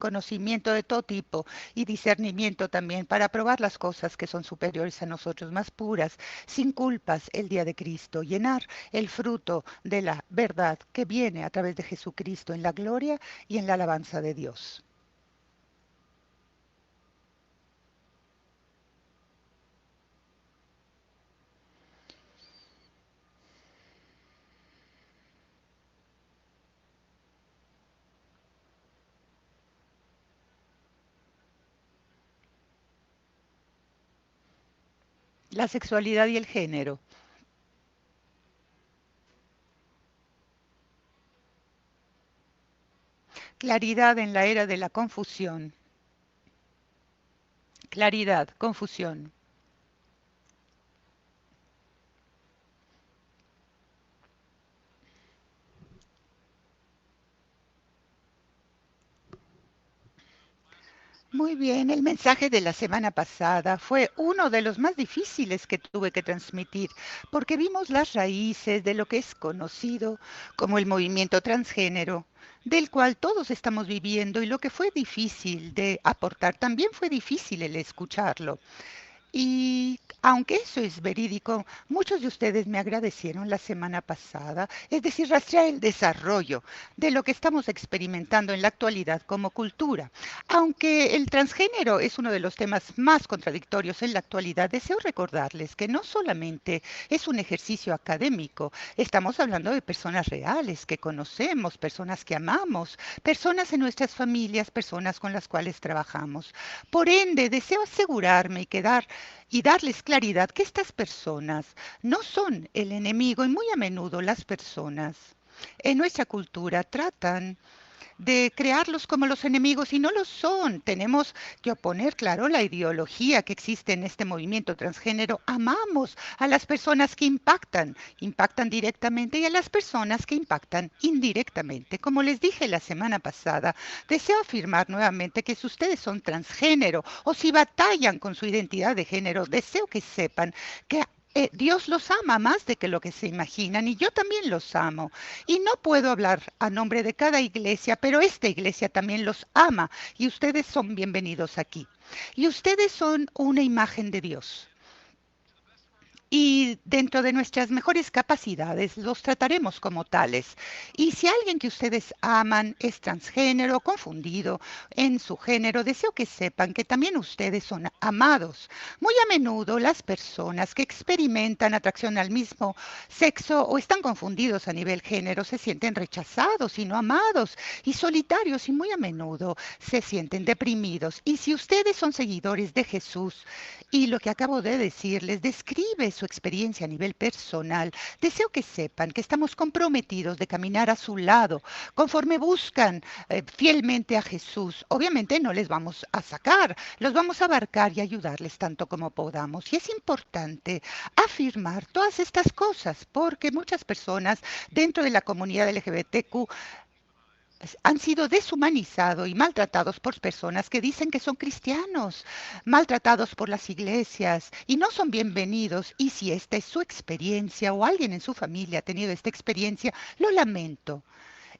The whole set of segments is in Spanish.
conocimiento de todo tipo y discernimiento también para probar las cosas que son superiores a nosotros, más puras, sin culpas, el día de Cristo, llenar el fruto de la verdad que viene a través de Jesucristo en la gloria y en la alabanza de Dios. La sexualidad y el género. Claridad en la era de la confusión. Claridad, confusión. Muy bien, el mensaje de la semana pasada fue uno de los más difíciles que tuve que transmitir, porque vimos las raíces de lo que es conocido como el movimiento transgénero, del cual todos estamos viviendo y lo que fue difícil de aportar, también fue difícil el escucharlo. Y aunque eso es verídico, muchos de ustedes me agradecieron la semana pasada, es decir, rastrear el desarrollo de lo que estamos experimentando en la actualidad como cultura. Aunque el transgénero es uno de los temas más contradictorios en la actualidad, deseo recordarles que no solamente es un ejercicio académico, estamos hablando de personas reales que conocemos, personas que amamos, personas en nuestras familias, personas con las cuales trabajamos. Por ende, deseo asegurarme y darles claridad que estas personas no son el enemigo y muy a menudo las personas en nuestra cultura tratan de crearlos como los enemigos y no lo son. Tenemos que oponer, claro, la ideología que existe en este movimiento transgénero. Amamos a las personas que impactan directamente y a las personas que impactan indirectamente. Como les dije la semana pasada, deseo afirmar nuevamente que si ustedes son transgénero o si batallan con su identidad de género, deseo que sepan que Dios los ama más de que lo que se imaginan y yo también los amo. Y no puedo hablar a nombre de cada iglesia, pero esta iglesia también los ama y ustedes son bienvenidos aquí. Y ustedes son una imagen de Dios y dentro de nuestras mejores capacidades los trataremos como tales. Y si alguien que ustedes aman es transgénero, confundido en su género, deseo que sepan que también ustedes son amados. Muy a menudo las personas que experimentan atracción al mismo sexo o están confundidos a nivel género se sienten rechazados y no amados y solitarios y muy a menudo se sienten deprimidos. Y si ustedes son seguidores de Jesús, y lo que acabo de decirles describe su experiencia a nivel personal. Deseo que sepan que estamos comprometidos de caminar a su lado conforme buscan fielmente a Jesús. Obviamente no les vamos a sacar, los vamos a abarcar y ayudarles tanto como podamos. Y es importante afirmar todas estas cosas porque muchas personas dentro de la comunidad LGBTQ han sido deshumanizados y maltratados por personas que dicen que son cristianos, maltratados por las iglesias y no son bienvenidos. Y si esta es su experiencia o alguien en su familia ha tenido esta experiencia, lo lamento.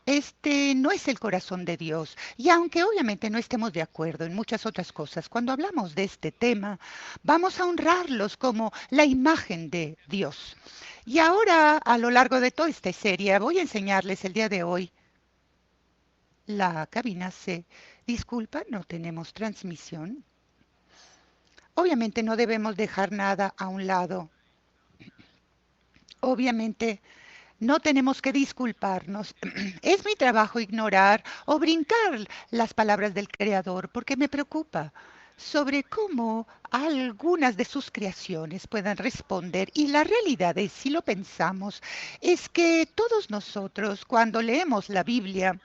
Este no es el corazón de Dios. Y aunque obviamente no estemos de acuerdo en muchas otras cosas, cuando hablamos de este tema, vamos a honrarlos como la imagen de Dios. Y ahora, a lo largo de toda esta serie, voy a enseñarles el día de hoy la cabina se disculpa, no tenemos transmisión. Obviamente no debemos dejar nada a un lado. Obviamente no tenemos que disculparnos. Es mi trabajo ignorar o brincar las palabras del Creador porque me preocupa sobre cómo algunas de sus creaciones puedan responder. Y la realidad es, si lo pensamos, es que todos nosotros cuando leemos la Biblia,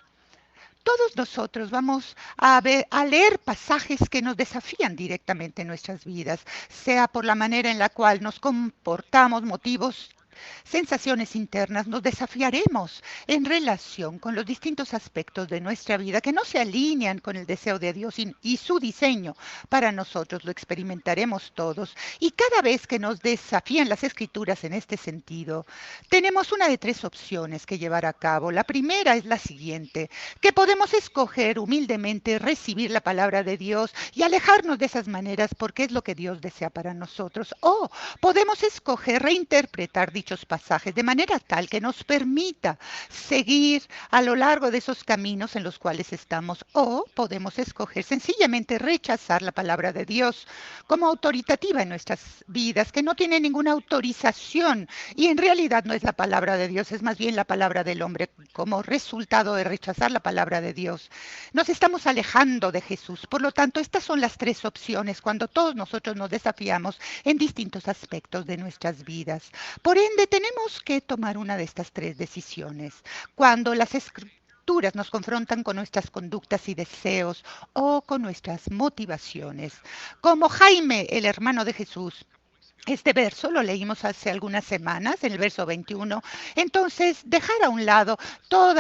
todos nosotros vamos a leer pasajes que nos desafían directamente en nuestras vidas, sea por la manera en la cual nos comportamos, motivos sensaciones internas, nos desafiaremos en relación con los distintos aspectos de nuestra vida que no se alinean con el deseo de Dios y su diseño para nosotros. Lo experimentaremos todos. Y cada vez que nos desafían las escrituras en este sentido, tenemos una de tres opciones que llevar a cabo. La primera es la siguiente, que podemos escoger humildemente recibir la palabra de Dios y alejarnos de esas maneras porque es lo que Dios desea para nosotros. O podemos escoger reinterpretar dichos pasajes de manera tal que nos permita seguir a lo largo de esos caminos en los cuales estamos. O podemos escoger sencillamente rechazar la palabra de Dios como autoritativa en nuestras vidas, que no tiene ninguna autorización y en realidad no es la palabra de Dios, es más bien la palabra del hombre como resultado de rechazar la palabra de Dios. Nos estamos alejando de Jesús. Por lo tanto, estas son las tres opciones cuando todos nosotros nos desafiamos en distintos aspectos de nuestras vidas. Por ende, tenemos que tomar una de estas tres decisiones. Cuando las escrituras nos confrontan con nuestras conductas y deseos o con nuestras motivaciones. Como Jaime, el hermano de Jesús, este verso lo leímos hace algunas semanas, en el verso 21. Entonces, dejar a un lado todos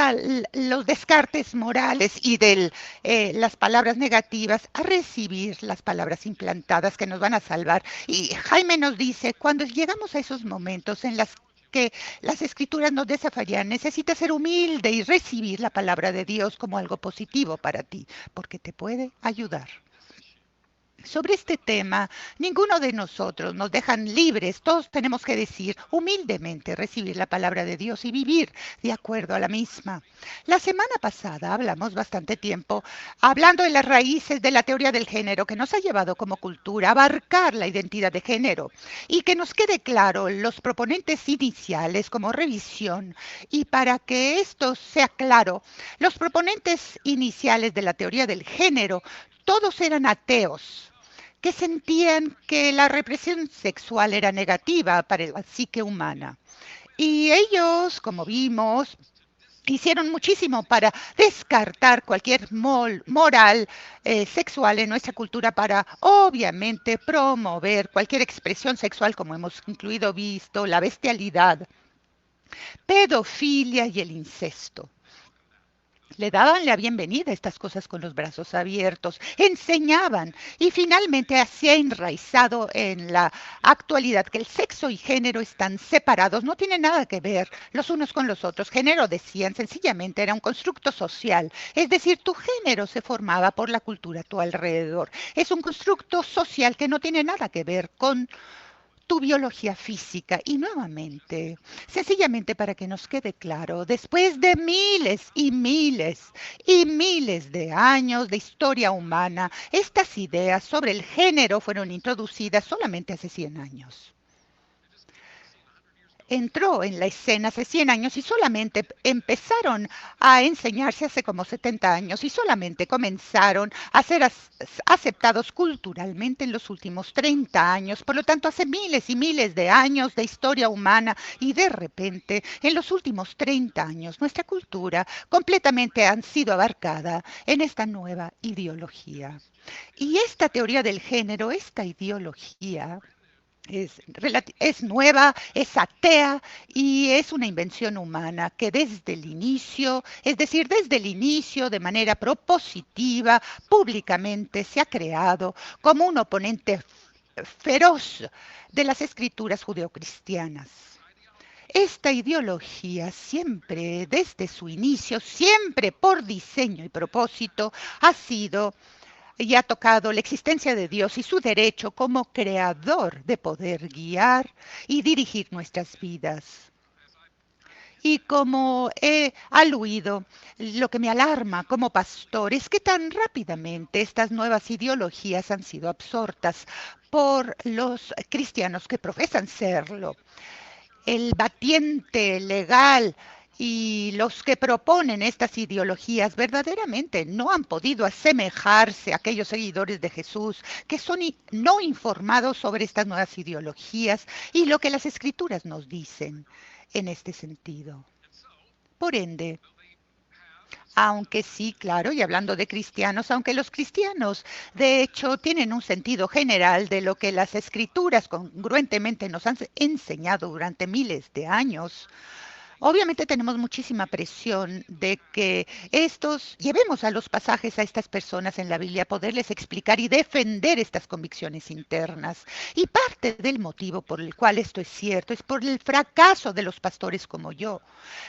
los descartes morales y de las palabras negativas a recibir las palabras implantadas que nos van a salvar. Y Jaime nos dice, cuando llegamos a esos momentos en las que las escrituras nos desafiarían, necesitas ser humilde y recibir la palabra de Dios como algo positivo para ti, porque te puede ayudar. Sobre este tema, ninguno de nosotros nos dejan libres. Todos tenemos que decir humildemente, recibir la palabra de Dios y vivir de acuerdo a la misma. La semana pasada hablamos bastante tiempo hablando de las raíces de la teoría del género que nos ha llevado como cultura a abarcar la identidad de género y que nos quede claro los proponentes iniciales como revisión. Y para que esto sea claro, los proponentes iniciales de la teoría del género todos eran ateos que sentían que la represión sexual era negativa para la psique humana. Y ellos, como vimos, hicieron muchísimo para descartar cualquier moral sexual en nuestra cultura para, obviamente, promover cualquier expresión sexual, como hemos incluido visto, la bestialidad, pedofilia y el incesto. Le daban la bienvenida a estas cosas con los brazos abiertos, enseñaban y finalmente así ha enraizado en la actualidad que el sexo y género están separados, no tienen nada que ver los unos con los otros. Género, decían, sencillamente era un constructo social, es decir, tu género se formaba por la cultura a tu alrededor. Es un constructo social que no tiene nada que ver con tu biología física. Y nuevamente, sencillamente para que nos quede claro, después de miles y miles y miles de años de historia humana, estas ideas sobre el género fueron introducidas solamente hace 100 años. Entró en la escena hace 100 años y solamente empezaron a enseñarse hace como 70 años y solamente comenzaron a ser aceptados culturalmente en los últimos 30 años. Por lo tanto, hace miles y miles de años de historia humana y de repente, en los últimos 30 años, nuestra cultura completamente ha sido abarcada en esta nueva ideología. Y esta teoría del género, esta ideología, es nueva, es atea y es una invención humana que desde el inicio, es decir, desde el inicio, de manera propositiva, públicamente se ha creado como un oponente feroz de las escrituras judeocristianas. Esta ideología siempre, desde su inicio, siempre por diseño y propósito, ha sido y ha tocado la existencia de Dios y su derecho como creador de poder guiar y dirigir nuestras vidas. Y como he aludido, lo que me alarma como pastor es que tan rápidamente estas nuevas ideologías han sido absortas por los cristianos que profesan serlo. El batiente legal y los que proponen estas ideologías verdaderamente no han podido asemejarse a aquellos seguidores de Jesús que son no informados sobre estas nuevas ideologías y lo que las escrituras nos dicen en este sentido. Por ende, Aunque sí, claro, y hablando de cristianos, aunque los cristianos, de hecho, tienen un sentido general de lo que las escrituras congruentemente nos han enseñado durante miles de años, obviamente tenemos muchísima presión de que estos llevemos a los pasajes a estas personas en la Biblia, poderles explicar y defender estas convicciones internas. Y parte del motivo por el cual esto es cierto es por el fracaso de los pastores como yo,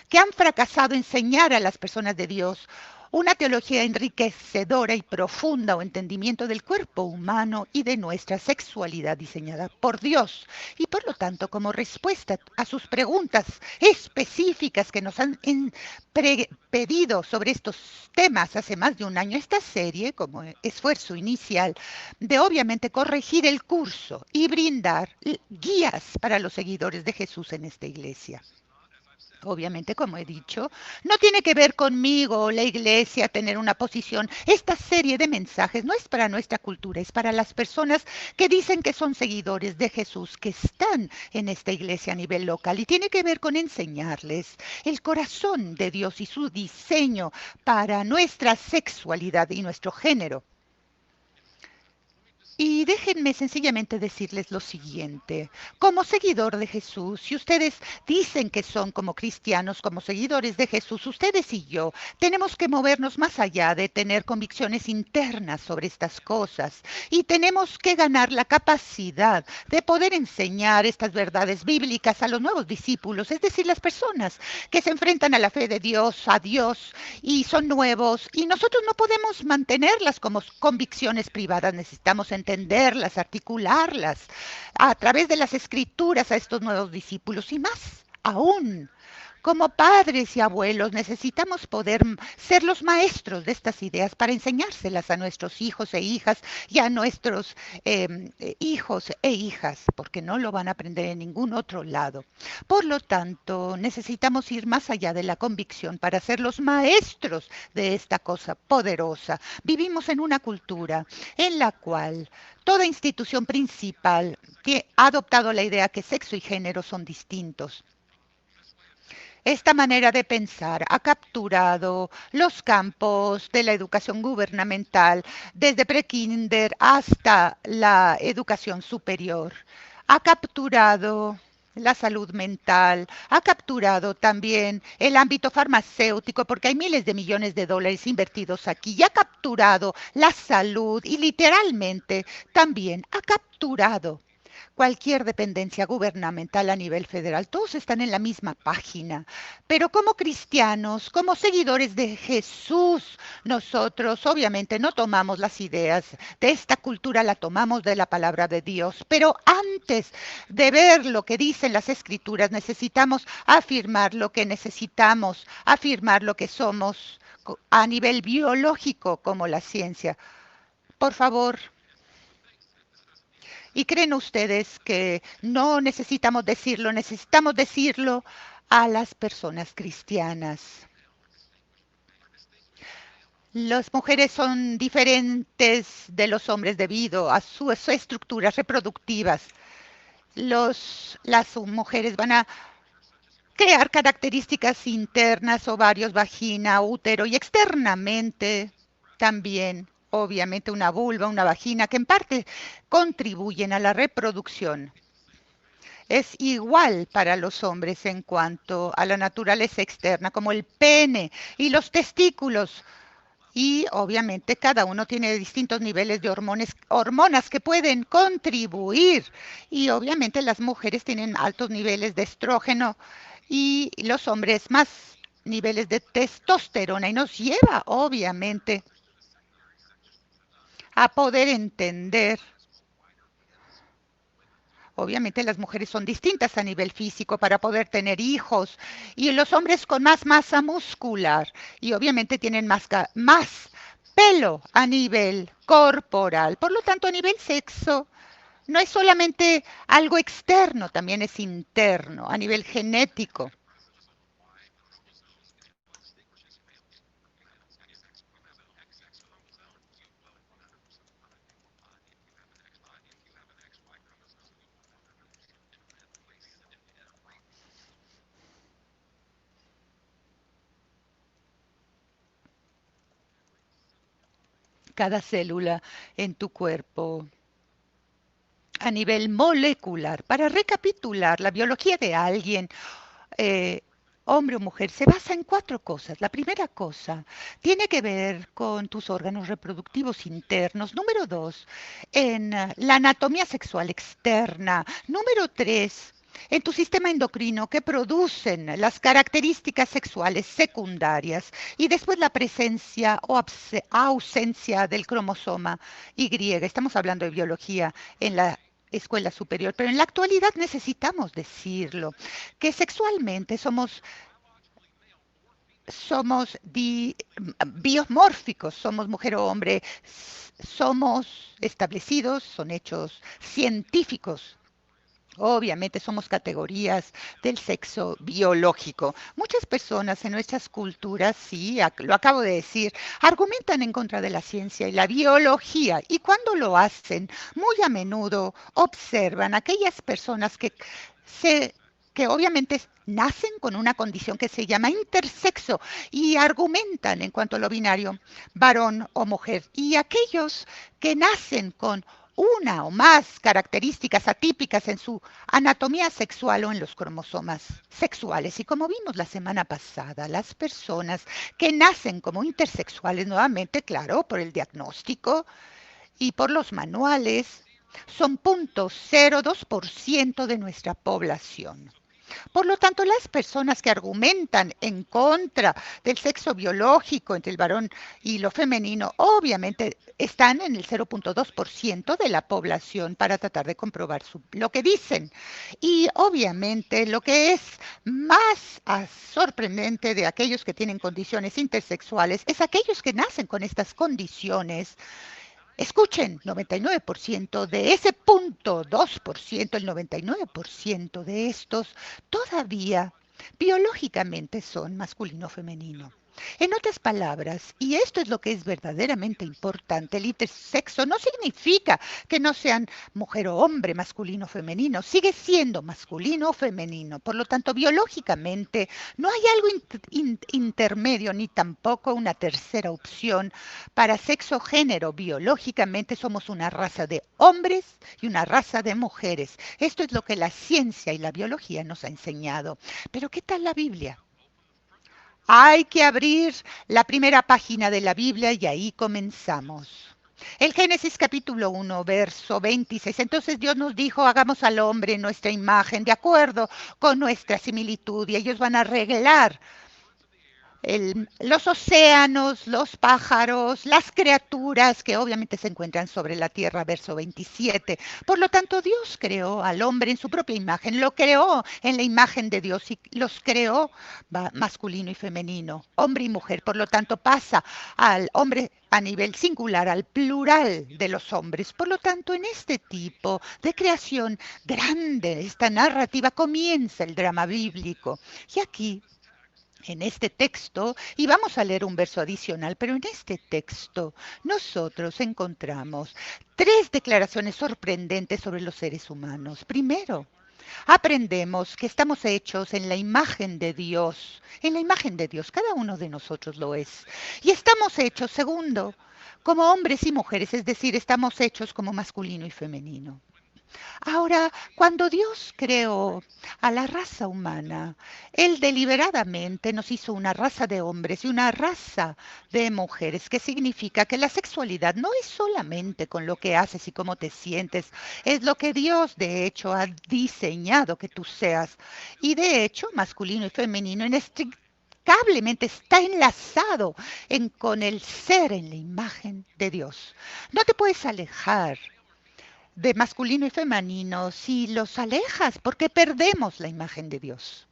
que han fracasado en enseñar a las personas de Dios una teología enriquecedora y profunda o entendimiento del cuerpo humano y de nuestra sexualidad diseñada por Dios. Y por lo tanto, como respuesta a sus preguntas específicas que nos han pedido sobre estos temas hace más de un año, esta serie, como esfuerzo inicial, de obviamente corregir el curso y brindar guías para los seguidores de Jesús en esta iglesia. Obviamente, como he dicho, no tiene que ver conmigo o la iglesia tener una posición. Esta serie de mensajes no es para nuestra cultura, es para las personas que dicen que son seguidores de Jesús, que están en esta iglesia a nivel local y tiene que ver con enseñarles el corazón de Dios y su diseño para nuestra sexualidad y nuestro género. Y déjenme sencillamente decirles lo siguiente. Como seguidor de Jesús, si ustedes dicen que son como cristianos, como seguidores de Jesús, ustedes y yo tenemos que movernos más allá de tener convicciones internas sobre estas cosas y tenemos que ganar la capacidad de poder enseñar estas verdades bíblicas a los nuevos discípulos, es decir, las personas que se enfrentan a la fe de Dios, a Dios y son nuevos y nosotros no podemos mantenerlas como convicciones privadas, necesitamos entenderlas, articularlas a través de las escrituras a estos nuevos discípulos y más aún. Como padres y abuelos necesitamos poder ser los maestros de estas ideas para enseñárselas a nuestros hijos e hijas y a nuestros hijos e hijas, porque no lo van a aprender en ningún otro lado. Por lo tanto, necesitamos ir más allá de la convicción para ser los maestros de esta cosa poderosa. Vivimos en una cultura en la cual toda institución principal que ha adoptado la idea que sexo y género son distintos. Esta manera de pensar ha capturado los campos de la educación gubernamental, desde prekinder hasta la educación superior. Ha capturado la salud mental, ha capturado también el ámbito farmacéutico, porque hay miles de millones de dólares invertidos aquí, y ha capturado la salud y literalmente también ha capturado cualquier dependencia gubernamental a nivel federal. Todos están en la misma página. Pero como cristianos, como seguidores de Jesús, nosotros obviamente no tomamos las ideas de esta cultura, la tomamos de la palabra de Dios. Pero antes de ver lo que dicen las escrituras, necesitamos afirmar lo que necesitamos, afirmar lo que somos a nivel biológico como la ciencia. Por favor, ¿y creen ustedes que no necesitamos decirlo a las personas cristianas? Las mujeres son diferentes de los hombres debido a sus estructuras reproductivas. Las mujeres van a crear características internas, ovarios, vagina, útero y externamente también, obviamente, una vulva, una vagina, que en parte contribuyen a la reproducción. Es igual para los hombres en cuanto a la naturaleza externa, como el pene y los testículos. Y obviamente cada uno tiene distintos niveles de hormonas que pueden contribuir. Y obviamente las mujeres tienen altos niveles de estrógeno y los hombres más niveles de testosterona. Y nos lleva obviamente a poder entender. Obviamente las mujeres son distintas a nivel físico para poder tener hijos y los hombres con más masa muscular y obviamente tienen más pelo a nivel corporal. Por lo tanto, a nivel sexo, no es solamente algo externo, también es interno, a nivel genético. cada célula en tu cuerpo a nivel molecular. Para recapitular, la biología de alguien, eh, hombre o mujer, se basa en cuatro cosas. La primera cosa tiene que ver con tus órganos reproductivos internos. Número dos, en la anatomía sexual externa. Número tres, en tu sistema endocrino que producen las características sexuales secundarias y después la presencia o ausencia del cromosoma Y. Estamos hablando de biología en la escuela superior, pero en la actualidad necesitamos decirlo, que sexualmente somos biomórficos, somos mujer o hombre, somos establecidos, son hechos científicos. Obviamente somos categorías del sexo biológico. Muchas personas en nuestras culturas, sí, lo acabo de decir, argumentan en contra de la ciencia y la biología y cuando lo hacen, muy a menudo observan aquellas personas se que obviamente nacen con una condición que se llama intersexo y argumentan en cuanto a lo binario, varón o mujer, y aquellos que nacen con una o más características atípicas en su anatomía sexual o en los cromosomas sexuales. Y como vimos la semana pasada, las personas que nacen como intersexuales, nuevamente, claro, por el diagnóstico y por los manuales, son 0.02% de nuestra población. Por lo tanto, las personas que argumentan en contra del sexo biológico entre el varón y lo femenino, obviamente están en el 0.2% de la población para tratar de comprobar lo que dicen. Y obviamente lo que es más sorprendente de aquellos que tienen condiciones intersexuales es aquellos que nacen con estas condiciones. Escuchen, 99% de ese 0.2%, el 99% de estos todavía biológicamente son masculino o femenino. En otras palabras, y esto es lo que es verdaderamente importante, el intersexo no significa que no sean mujer o hombre, masculino o femenino, sigue siendo masculino o femenino. Por lo tanto, biológicamente no hay algo intermedio ni tampoco una tercera opción para sexo género. Biológicamente somos una raza de hombres y una raza de mujeres. Esto es lo que la ciencia y la biología nos ha enseñado. Pero ¿qué tal la Biblia? Hay que abrir la primera página de la Biblia y ahí comenzamos. El Génesis capítulo 1, verso 26. Entonces Dios nos dijo, hagamos al hombre en nuestra imagen, de acuerdo con nuestra similitud, y ellos van a arreglar los océanos, los pájaros, las criaturas que obviamente se encuentran sobre la tierra, verso 27. Por lo tanto, Dios creó al hombre en su propia imagen, lo creó en la imagen de Dios y los creó masculino y femenino, hombre y mujer. Por lo tanto, pasa al hombre a nivel singular, al plural de los hombres. Por lo tanto, en este tipo de creación grande, esta narrativa, comienza el drama bíblico. Y aquí en este texto, y vamos a leer un verso adicional, pero en este texto nosotros encontramos tres declaraciones sorprendentes sobre los seres humanos. Primero, aprendemos que estamos hechos en la imagen de Dios, en la imagen de Dios, cada uno de nosotros lo es. Y estamos hechos, segundo, como hombres y mujeres, es decir, estamos hechos como masculino y femenino. Ahora, cuando Dios creó a la raza humana, Él deliberadamente nos hizo una raza de hombres y una raza de mujeres, que significa que la sexualidad no es solamente con lo que haces y cómo te sientes, es lo que Dios de hecho ha diseñado que tú seas. Y de hecho, masculino y femenino inextricablemente está enlazado con el ser en la imagen de Dios. No te puedes alejar de masculino y femenino si los alejas, porque perdemos la imagen de Dios.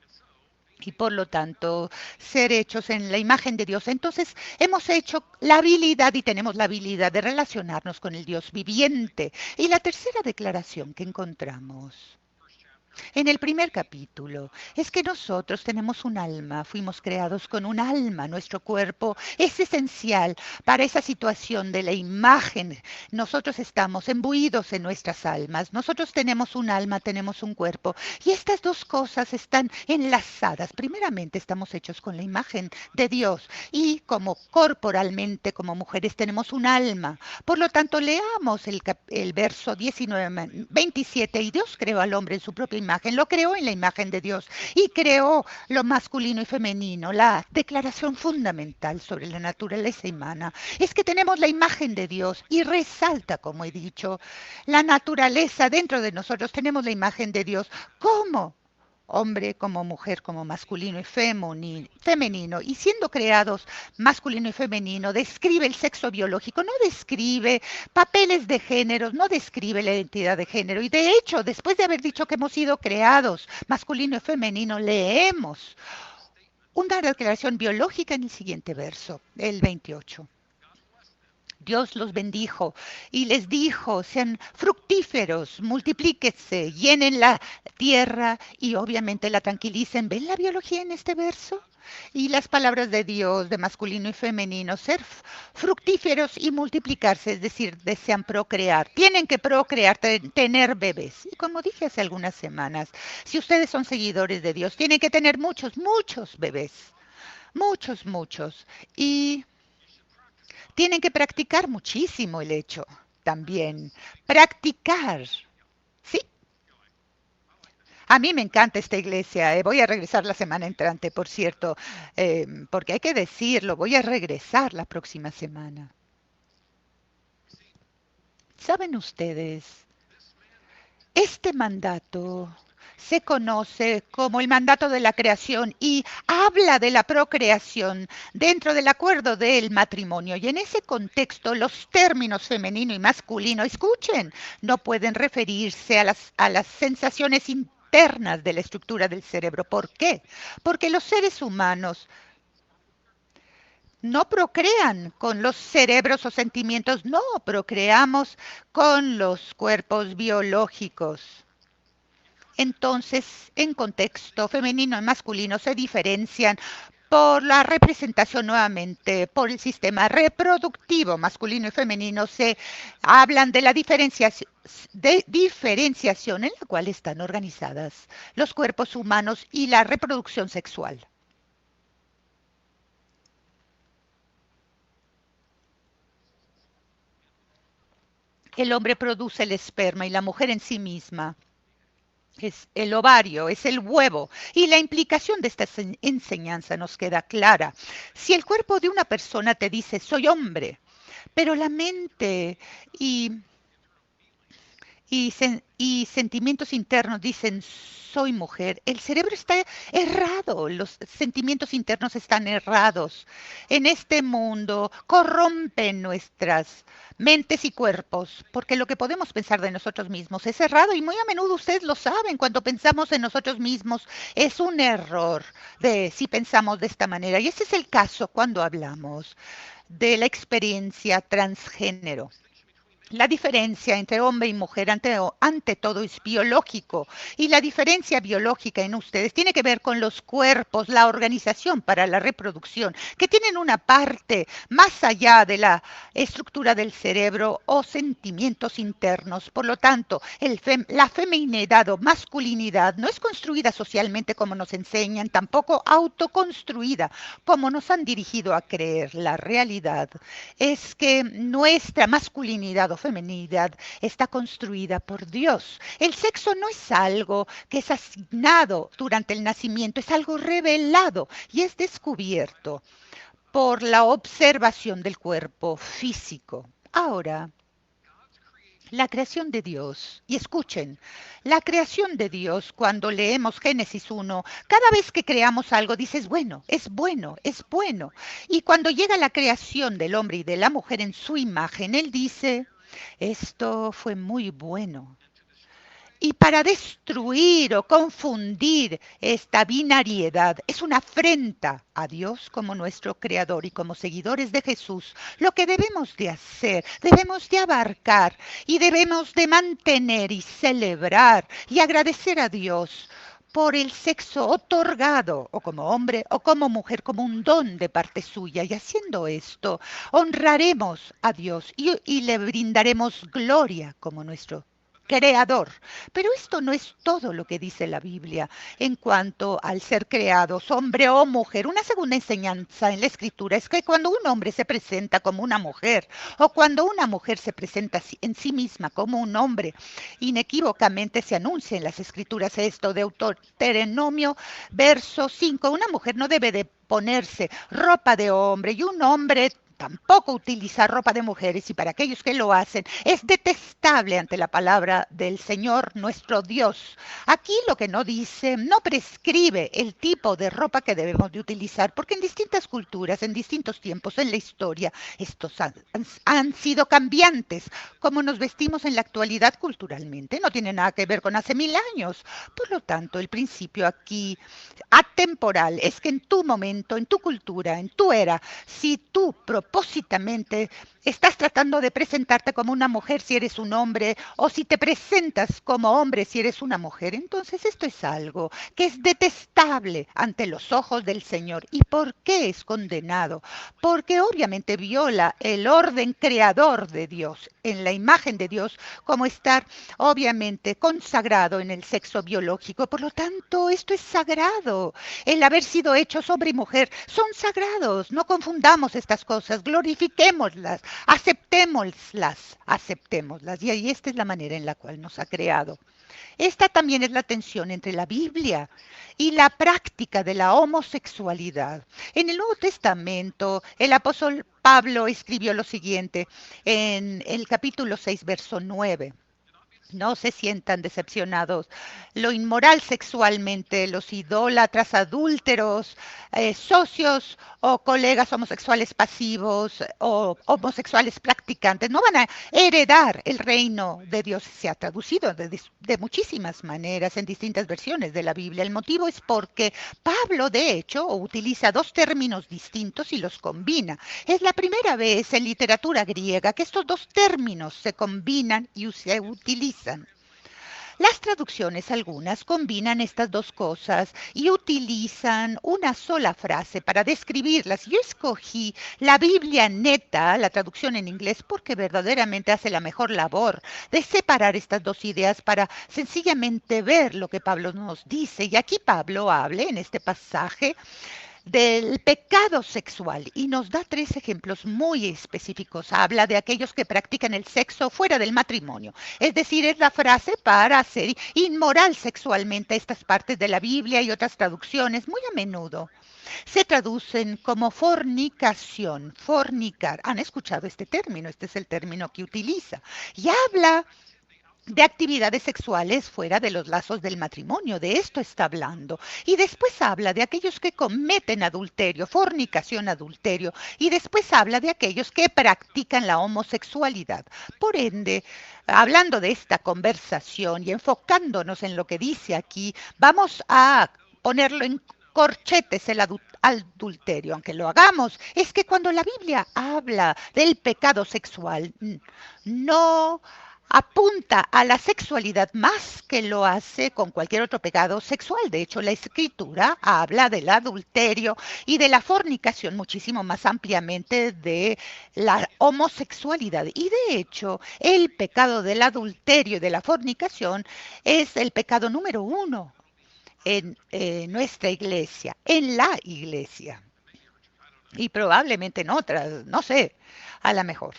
Y por lo tanto, ser hechos en la imagen de Dios. Entonces, hemos hecho la habilidad y tenemos la habilidad de relacionarnos con el Dios viviente. Y la tercera declaración que encontramos En el primer capítulo, es que nosotros tenemos un alma, fuimos creados con un alma, nuestro cuerpo es esencial para esa situación de la imagen. Nosotros estamos imbuidos en nuestras almas, nosotros tenemos un alma, tenemos un cuerpo y estas dos cosas están enlazadas. Primeramente estamos hechos con la imagen de Dios y como corporalmente, como mujeres, tenemos un alma. Por lo tanto, leamos el verso 19, 27, y Dios creó al hombre en su propia imagen, lo creó en la imagen de Dios y creó lo masculino y femenino. La declaración fundamental sobre la naturaleza humana es que tenemos la imagen de Dios y resalta, como he dicho, la naturaleza dentro de nosotros, tenemos la imagen de Dios. ¿Cómo? Hombre como mujer, como masculino y femenino, y siendo creados masculino y femenino, describe el sexo biológico, no describe papeles de género, no describe la identidad de género. Y de hecho, después de haber dicho que hemos sido creados masculino y femenino, leemos una declaración biológica en el siguiente verso, el 28. Dios los bendijo y les dijo, sean fructíferos, multiplíquense, llenen la tierra y obviamente la tranquilicen. ¿Ven la biología en este verso? Y las palabras de Dios, de masculino y femenino, ser fructíferos y multiplicarse, es decir, desean procrear. Tienen que procrear, tener bebés. Y como dije hace algunas semanas, si ustedes son seguidores de Dios, tienen que tener muchos, muchos bebés. Muchos, muchos. Y tienen que practicar muchísimo el hecho también. Practicar. Sí, a mí me encanta esta iglesia. Voy a regresar la semana entrante, por cierto, porque hay que decirlo, voy a regresar la próxima semana. ¿Saben ustedes? Este mandato se conoce como el mandato de la creación y habla de la procreación dentro del acuerdo del matrimonio. Y en ese contexto, los términos femenino y masculino, escuchen, no pueden referirse a las sensaciones internas de la estructura del cerebro. ¿Por qué? Porque los seres humanos no procrean con los cerebros o sentimientos, no, procreamos con los cuerpos biológicos. Entonces, en contexto femenino y masculino se diferencian por la representación nuevamente, por el sistema reproductivo masculino y femenino, se hablan de diferenciación en la cual están organizadas los cuerpos humanos y la reproducción sexual. El hombre produce el esperma y la mujer en sí misma es el ovario, es el huevo. Y la implicación de esta enseñanza nos queda clara. Si el cuerpo de una persona te dice, soy hombre, pero la mente y y sentimientos internos dicen soy mujer, el cerebro está errado, los sentimientos internos están errados. En este mundo corrompen nuestras mentes y cuerpos, porque lo que podemos pensar de nosotros mismos es errado y muy a menudo ustedes lo saben, cuando pensamos en nosotros mismos es un error de si pensamos de esta manera. Y ese es el caso cuando hablamos de la experiencia transgénero. La diferencia entre hombre y mujer ante todo es biológico y la diferencia biológica en ustedes tiene que ver con los cuerpos, la organización para la reproducción, que tienen una parte más allá de la estructura del cerebro o sentimientos internos. Por lo tanto, la feminidad o masculinidad no es construida socialmente como nos enseñan, tampoco autoconstruida como nos han dirigido a creer. La realidad es que nuestra masculinidad o feminidad está construida por Dios. El sexo no es algo que es asignado durante el nacimiento, es algo revelado y es descubierto por la observación del cuerpo físico. Ahora, la creación de Dios, y escuchen, la creación de Dios, cuando leemos Génesis 1, cada vez que creamos algo dices, bueno, es bueno, es bueno. Y cuando llega la creación del hombre y de la mujer en su imagen, Él dice, esto fue muy bueno. Y para destruir o confundir esta binariedad es una afrenta a Dios como nuestro creador y como seguidores de Jesús. Lo que debemos de hacer, debemos de abarcar y debemos de mantener y celebrar y agradecer a Dios por el sexo otorgado, o como hombre o como mujer, como un don de parte suya. Y haciendo esto, honraremos a Dios y le brindaremos gloria como nuestro creador. Pero esto no es todo lo que dice la Biblia en cuanto al ser creados, hombre o mujer. Una segunda enseñanza en la Escritura es que cuando un hombre se presenta como una mujer o cuando una mujer se presenta en sí misma como un hombre, inequívocamente se anuncia en las Escrituras esto de Deuteronomio, verso 5. Una mujer no debe de ponerse ropa de hombre y un hombre tampoco utilizar ropa de mujeres, y para aquellos que lo hacen es detestable ante la palabra del Señor nuestro Dios. Aquí lo que no dice, no prescribe el tipo de ropa que debemos de utilizar, porque en distintas culturas, en distintos tiempos en la historia, estos han sido cambiantes. Como nos vestimos en la actualidad culturalmente, no tiene nada que ver con hace 1000 años. Por lo tanto, el principio aquí atemporal es que en tu momento, en tu cultura, en tu era, si tú propósitamente estás tratando de presentarte como una mujer si eres un hombre, o si te presentas como hombre si eres una mujer, entonces esto es algo que es detestable ante los ojos del Señor. ¿Y por qué es condenado? Porque obviamente viola el orden creador de Dios, en la imagen de Dios, como estar obviamente consagrado en el sexo biológico. Por lo tanto, esto es sagrado. El haber sido hechos hombre y mujer son sagrados. No confundamos estas cosas, glorifiquémoslas, aceptémoslas. Y ahí esta es la manera en la cual nos ha creado. Esta también es la tensión entre la Biblia y la práctica de la homosexualidad. En el Nuevo Testamento, el apóstol Pablo escribió lo siguiente en el capítulo 6, verso 9. No se sientan decepcionados. Lo inmoral sexualmente, los idólatras, adúlteros, socios o colegas homosexuales pasivos o homosexuales practicantes no van a heredar el reino de Dios. Se ha traducido de muchísimas maneras en distintas versiones de la Biblia. El motivo es porque Pablo, de hecho, utiliza dos términos distintos y los combina. Es la primera vez en literatura griega que estos dos términos se combinan y se utilizan. Las traducciones algunas combinan estas dos cosas y utilizan una sola frase para describirlas. Yo escogí la Biblia neta, la traducción en inglés, porque verdaderamente hace la mejor labor de separar estas dos ideas para sencillamente ver lo que Pablo nos dice. Y aquí Pablo habla en este pasaje del pecado sexual y nos da tres ejemplos muy específicos. Habla de aquellos que practican el sexo fuera del matrimonio. Es decir, es la frase para ser inmoral sexualmente. Estas partes de la Biblia y otras traducciones muy a menudo se traducen como fornicación, fornicar. ¿Han escuchado este término? Este es el término que utiliza. Y habla de actividades sexuales fuera de los lazos del matrimonio, de esto está hablando. Y después habla de aquellos que cometen adulterio, fornicación, adulterio, y después habla de aquellos que practican la homosexualidad. Por ende, hablando de esta conversación y enfocándonos en lo que dice aquí, vamos a ponerlo en corchetes el adulterio, aunque lo hagamos, es que cuando la Biblia habla del pecado sexual, no apunta a la sexualidad más que lo hace con cualquier otro pecado sexual. De hecho, la escritura habla del adulterio y de la fornicación muchísimo más ampliamente de la homosexualidad. Y de hecho, el pecado del adulterio y de la fornicación es el pecado número uno en nuestra iglesia, en la iglesia. Y probablemente en otras, no sé, a lo mejor.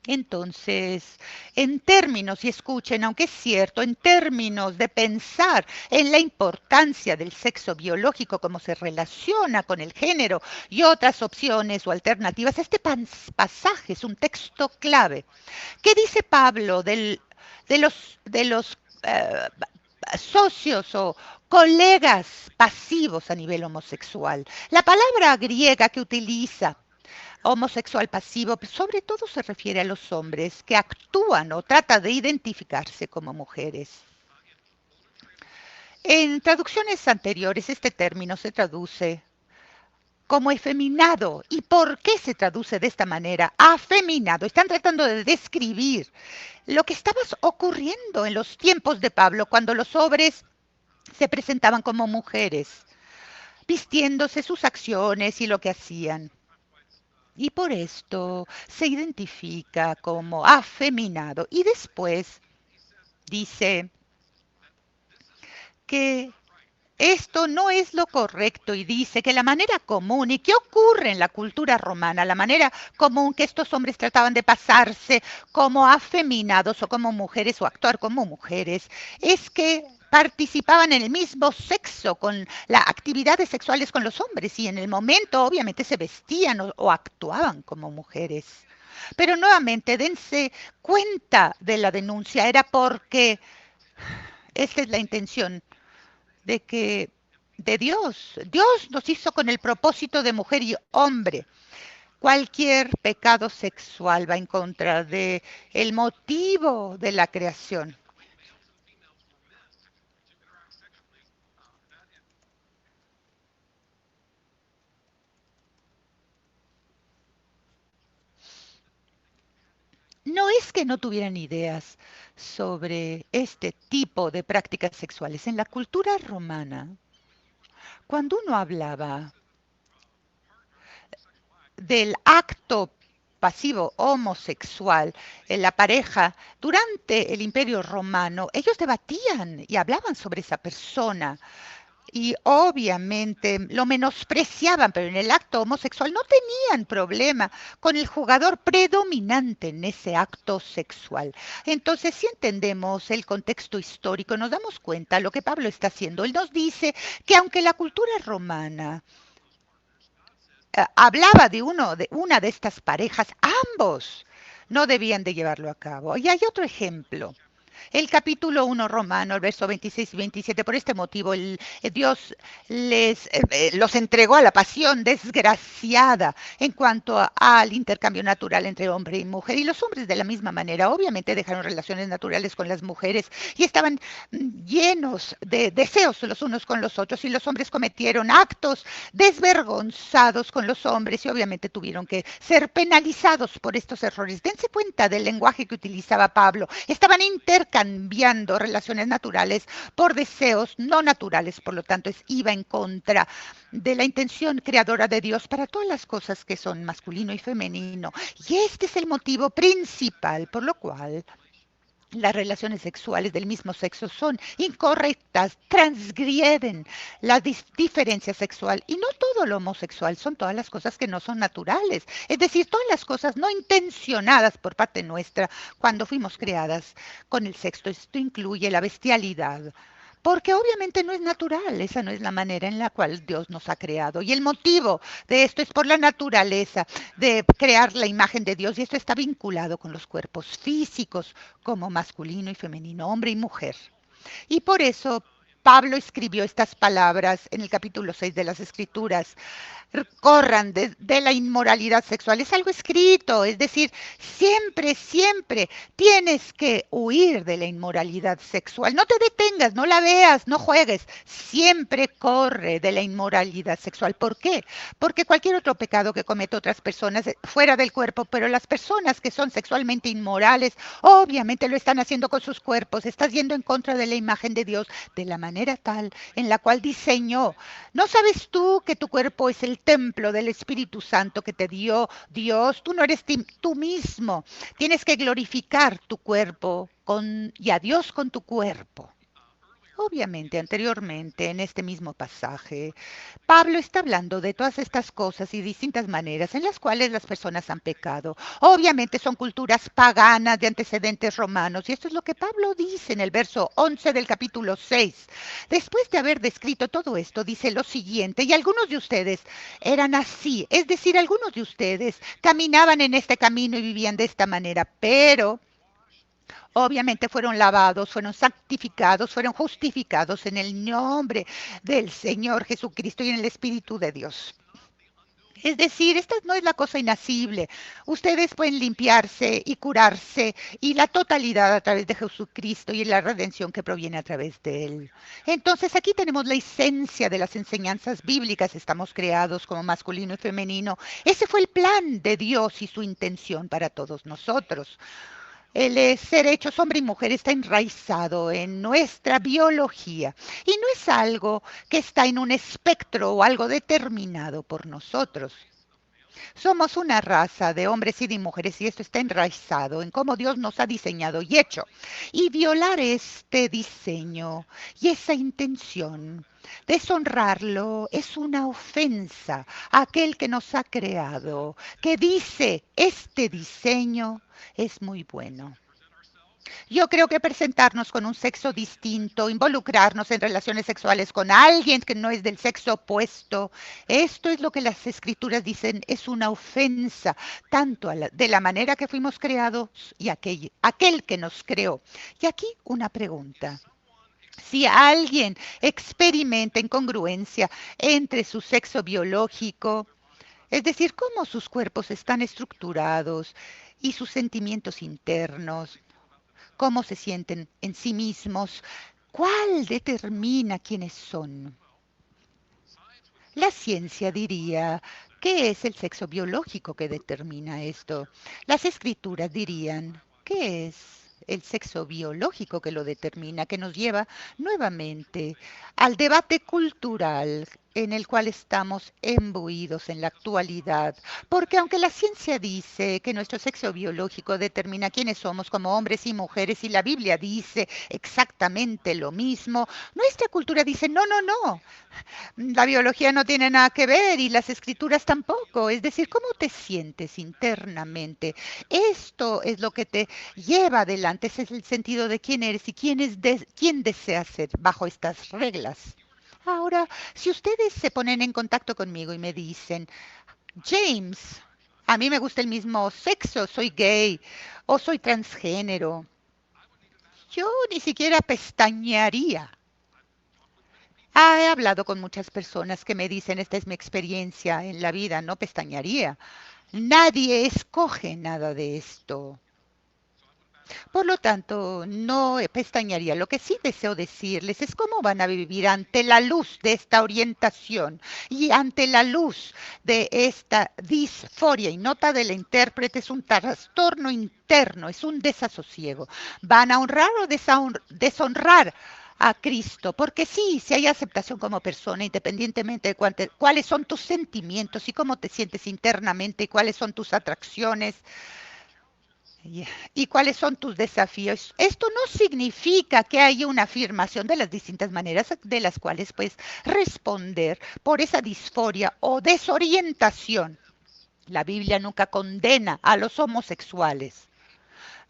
Entonces, en términos, y escuchen, aunque es cierto, en términos de pensar en la importancia del sexo biológico, cómo se relaciona con el género y otras opciones o alternativas, este pasaje es un texto clave. ¿Qué dice Pablo de los socios o colegas pasivos a nivel homosexual? La palabra griega que utiliza homosexual pasivo, sobre todo se refiere a los hombres que actúan o tratan de identificarse como mujeres. En traducciones anteriores este término se traduce como efeminado. ¿Y por qué se traduce de esta manera? Afeminado. Están tratando de describir lo que estaba ocurriendo en los tiempos de Pablo, cuando los hombres se presentaban como mujeres, vistiéndose sus acciones y lo que hacían. Y por esto se identifica como afeminado. Y después dice que esto no es lo correcto y dice que la manera común y que ocurre en la cultura romana, la manera común que estos hombres trataban de pasarse como afeminados o como mujeres o actuar como mujeres, es que participaban en el mismo sexo, con las actividades sexuales con los hombres y en el momento obviamente se vestían o actuaban como mujeres. Pero nuevamente, dense cuenta de la denuncia, era porque esta es la intención de que de Dios. Dios nos hizo con el propósito de mujer y hombre. Cualquier pecado sexual va en contra de el motivo de la creación. No es que no tuvieran ideas sobre este tipo de prácticas sexuales. En la cultura romana, cuando uno hablaba del acto pasivo homosexual en la pareja durante el Imperio Romano, ellos debatían y hablaban sobre esa persona y obviamente lo menospreciaban, pero en el acto homosexual no tenían problema con el jugador predominante en ese acto sexual. Entonces, si entendemos el contexto histórico, nos damos cuenta de lo que Pablo está haciendo. Él nos dice que aunque la cultura romana hablaba de una de estas parejas, ambos no debían de llevarlo a cabo. Y hay otro ejemplo. El capítulo 1 romano, el verso 26 y 27, por este motivo Dios los entregó a la pasión desgraciada en cuanto al intercambio natural entre hombre y mujer. Y los hombres de la misma manera, obviamente dejaron relaciones naturales con las mujeres y estaban llenos de deseos los unos con los otros. Y los hombres cometieron actos desvergonzados con los hombres y obviamente tuvieron que ser penalizados por estos errores. Dense cuenta del lenguaje que utilizaba Pablo. Estaban intercambiando relaciones naturales por deseos no naturales, por lo tanto, iba en contra de la intención creadora de Dios para todas las cosas que son masculino y femenino. Y este es el motivo principal por lo cual las relaciones sexuales del mismo sexo son incorrectas, transgreden la diferencia sexual. Y no todo lo homosexual, son todas las cosas que no son naturales. Es decir, todas las cosas no intencionadas por parte nuestra cuando fuimos creadas con el sexo. Esto incluye la bestialidad, porque obviamente no es natural, esa no es la manera en la cual Dios nos ha creado. Y el motivo de esto es por la naturaleza de crear la imagen de Dios y esto está vinculado con los cuerpos físicos como masculino y femenino, hombre y mujer. Y por eso Pablo escribió estas palabras en el capítulo 6 de las Escrituras. Corran de la inmoralidad sexual. Es algo escrito, es decir, siempre, siempre tienes que huir de la inmoralidad sexual. No te detengas, no la veas, no juegues. Siempre corre de la inmoralidad sexual. ¿Por qué? Porque cualquier otro pecado que cometen otras personas fuera del cuerpo, pero las personas que son sexualmente inmorales, obviamente lo están haciendo con sus cuerpos. Estás yendo en contra de la imagen de Dios de la manera tal en la cual diseñó. ¿No sabes tú que tu cuerpo es el templo del Espíritu Santo que te dio Dios? Tú no eres tú mismo. Tienes que glorificar tu cuerpo y a Dios con tu cuerpo. Obviamente, anteriormente, en este mismo pasaje, Pablo está hablando de todas estas cosas y distintas maneras en las cuales las personas han pecado. Obviamente son culturas paganas de antecedentes romanos y esto es lo que Pablo dice en el verso 11 del capítulo 6. Después de haber descrito todo esto, dice lo siguiente, y algunos de ustedes eran así, es decir, algunos de ustedes caminaban en este camino y vivían de esta manera, pero obviamente fueron lavados, fueron santificados, fueron justificados en el nombre del Señor Jesucristo y en el Espíritu de Dios. Es decir, esta no es la cosa inacible. Ustedes pueden limpiarse y curarse y la totalidad a través de Jesucristo y la redención que proviene a través de Él. Entonces aquí tenemos la esencia de las enseñanzas bíblicas. Estamos creados como masculino y femenino. Ese fue el plan de Dios y su intención para todos nosotros. El ser hechos hombre y mujer está enraizado en nuestra biología y no es algo que está en un espectro o algo determinado por nosotros. Somos una raza de hombres y de mujeres y esto está enraizado en cómo Dios nos ha diseñado y hecho. Y violar este diseño y esa intención, deshonrarlo, es una ofensa a aquel que nos ha creado, que dice, este diseño es muy bueno. Yo creo que presentarnos con un sexo distinto, involucrarnos en relaciones sexuales con alguien que no es del sexo opuesto, esto es lo que las escrituras dicen, es una ofensa tanto de la manera que fuimos creados y aquel que nos creó. Y aquí una pregunta. Si alguien experimenta incongruencia entre su sexo biológico, es decir, cómo sus cuerpos están estructurados y sus sentimientos internos, cómo se sienten en sí mismos, cuál determina quiénes son. La ciencia diría que es el sexo biológico que determina esto. Las escrituras dirían que es el sexo biológico que lo determina, que nos lleva nuevamente al debate cultural en el cual estamos embuidos en la actualidad, porque aunque la ciencia dice que nuestro sexo biológico determina quiénes somos como hombres y mujeres y la Biblia dice exactamente lo mismo, nuestra cultura dice no, no, no, la biología no tiene nada que ver y las escrituras tampoco. Es decir, ¿cómo te sientes internamente? Esto es lo que te lleva adelante. Ese es el sentido de quién eres y quién deseas ser bajo estas reglas. Ahora, si ustedes se ponen en contacto conmigo y me dicen, James, a mí me gusta el mismo sexo, soy gay o soy transgénero, yo ni siquiera pestañearía. He hablado con muchas personas que me dicen, esta es mi experiencia en la vida, no pestañaría. Nadie escoge nada de esto. Por lo tanto, no pestañaría. Lo que sí deseo decirles es cómo van a vivir ante la luz de esta orientación y ante la luz de esta disforia. Y nota del intérprete, es un trastorno interno, es un desasosiego. ¿Van a honrar o deshonrar a Cristo? Porque sí, si hay aceptación como persona, independientemente de cuáles son tus sentimientos y cómo te sientes internamente y cuáles son tus atracciones, ¿y cuáles son tus desafíos? Esto no significa que haya una afirmación de las distintas maneras de las cuales puedes responder por esa disforia o desorientación. La Biblia nunca condena a los homosexuales.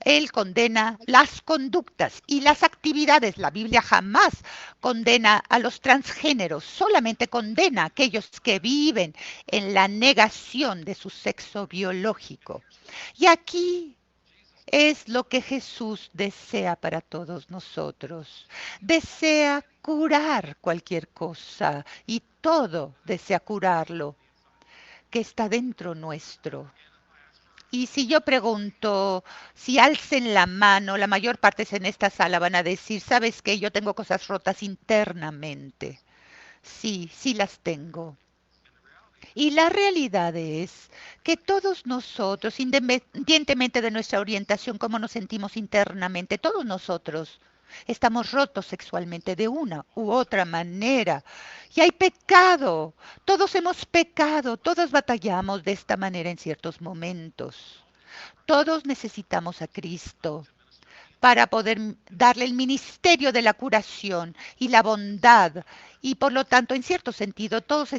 Él condena las conductas y las actividades. La Biblia jamás condena a los transgéneros, solamente condena a aquellos que viven en la negación de su sexo biológico. Y aquí es lo que Jesús desea para todos nosotros. Desea curar cualquier cosa y todo desea curarlo que está dentro nuestro. Y si yo pregunto, si alcen la mano, la mayor parte en esta sala van a decir, ¿sabes qué? Yo tengo cosas rotas internamente. Sí, sí las tengo. Y la realidad es que todos nosotros, independientemente de nuestra orientación, cómo nos sentimos internamente, todos nosotros estamos rotos sexualmente de una u otra manera. Y hay pecado. Todos hemos pecado, todos batallamos de esta manera en ciertos momentos. Todos necesitamos a Cristo para poder darle el ministerio de la curación y la bondad. Y por lo tanto, en cierto sentido, todos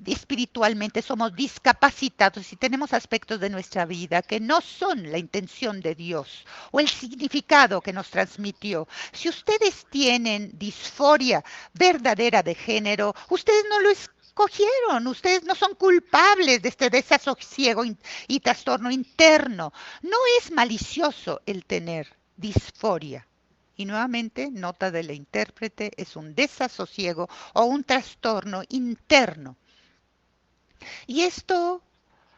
espiritualmente somos discapacitados y tenemos aspectos de nuestra vida que no son la intención de Dios o el significado que nos transmitió. Si ustedes tienen disforia verdadera de género, ustedes no lo escogieron, ustedes no son culpables de este desasosiego y trastorno interno. No es malicioso el tener disforia. Y nuevamente, nota del intérprete, es un desasosiego o un trastorno interno. Y esto